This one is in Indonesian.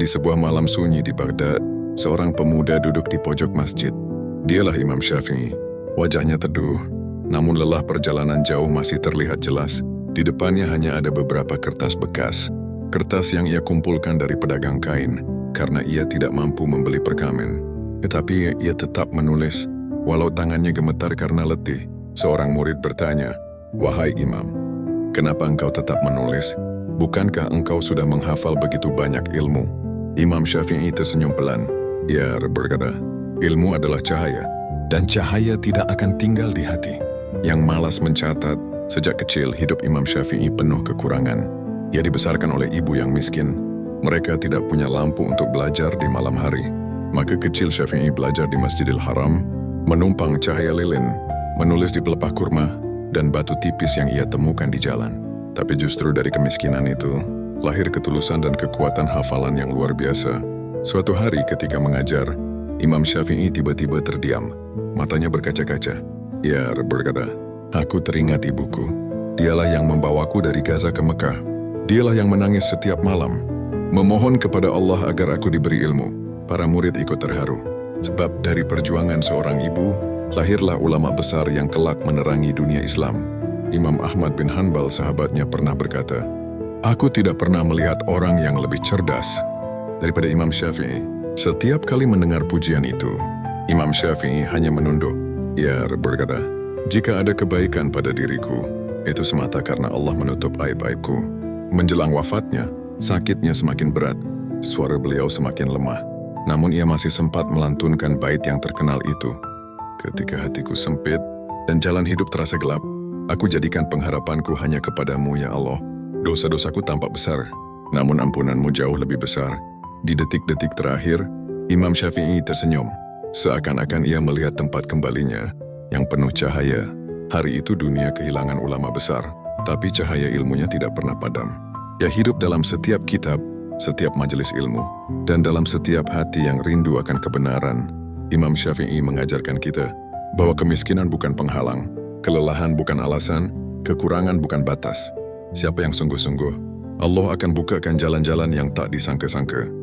Di sebuah malam sunyi di Baghdad, seorang pemuda duduk di pojok masjid. Dialah Imam Syafi'i. Wajahnya teduh, namun lelah perjalanan jauh masih terlihat jelas. Di depannya hanya ada beberapa kertas bekas. Kertas yang ia kumpulkan dari pedagang kain, karena ia tidak mampu membeli perkamen. Tetapi ia tetap menulis, walau tangannya gemetar karena letih. Seorang murid bertanya, "Wahai Imam, kenapa engkau tetap menulis? Bukankah engkau sudah menghafal begitu banyak ilmu?" Imam Syafi'i tersenyum pelan. Ia berkata, "Ilmu adalah cahaya, dan cahaya tidak akan tinggal di hati." Yang malas mencatat, sejak kecil hidup Imam Syafi'i penuh kekurangan. Ia dibesarkan oleh ibu yang miskin. Mereka tidak punya lampu untuk belajar di malam hari. Maka kecil Syafi'i belajar di Masjidil Haram, menumpang cahaya lilin, menulis di pelepah kurma, dan batu tipis yang ia temukan di jalan. Tapi justru dari kemiskinan itu, lahir ketulusan dan kekuatan hafalan yang luar biasa. Suatu hari ketika mengajar, Imam Syafi'i tiba-tiba terdiam. Matanya berkaca-kaca. Ia berkata, "Aku teringat ibuku. Dialah yang membawaku dari Gaza ke Mekah. Dialah yang menangis setiap malam, memohon kepada Allah agar aku diberi ilmu." Para murid ikut terharu. Sebab dari perjuangan seorang ibu, lahirlah ulama besar yang kelak menerangi dunia Islam. Imam Ahmad bin Hanbal sahabatnya pernah berkata, "Aku tidak pernah melihat orang yang lebih cerdas daripada Imam Syafi'i." Setiap kali mendengar pujian itu, Imam Syafi'i hanya menunduk. Ia berkata, "Jika ada kebaikan pada diriku, itu semata karena Allah menutup aib-aibku." Menjelang wafatnya, sakitnya semakin berat, suara beliau semakin lemah. Namun ia masih sempat melantunkan bait yang terkenal itu. "Ketika hatiku sempit dan jalan hidup terasa gelap, aku jadikan pengharapanku hanya kepadamu ya Allah. Dosa-dosaku tampak besar, namun ampunanmu jauh lebih besar." Di detik-detik terakhir, Imam Syafi'i tersenyum, seakan-akan ia melihat tempat kembalinya yang penuh cahaya. Hari itu dunia kehilangan ulama besar, tapi cahaya ilmunya tidak pernah padam. Ia hidup dalam setiap kitab, setiap majelis ilmu, dan dalam setiap hati yang rindu akan kebenaran. Imam Syafi'i mengajarkan kita bahwa kemiskinan bukan penghalang, kelelahan bukan alasan, kekurangan bukan batas. Siapa yang sungguh-sungguh, Allah akan bukakan jalan-jalan yang tak disangka-sangka.